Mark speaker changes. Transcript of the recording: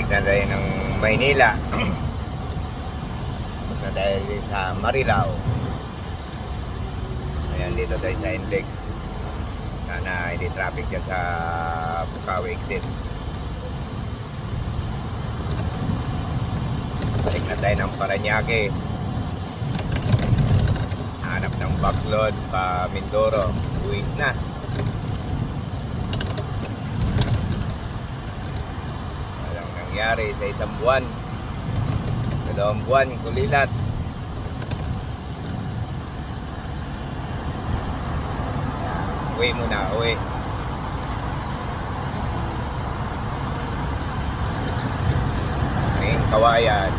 Speaker 1: balik na tayo ng Maynila. Tapos na tayo sa Marilao. Ayan, dito tayo sa Index. Sana hindi traffic dyan sa Bukawi exit. Balik na tayo ng Parañaque. Hanap ng backload pa Mindoro. Uwi na. Walang nangyari sa isang buwan. 2 buwan, kulilat. Uwi muna, uwi. Ngayong Kawayan.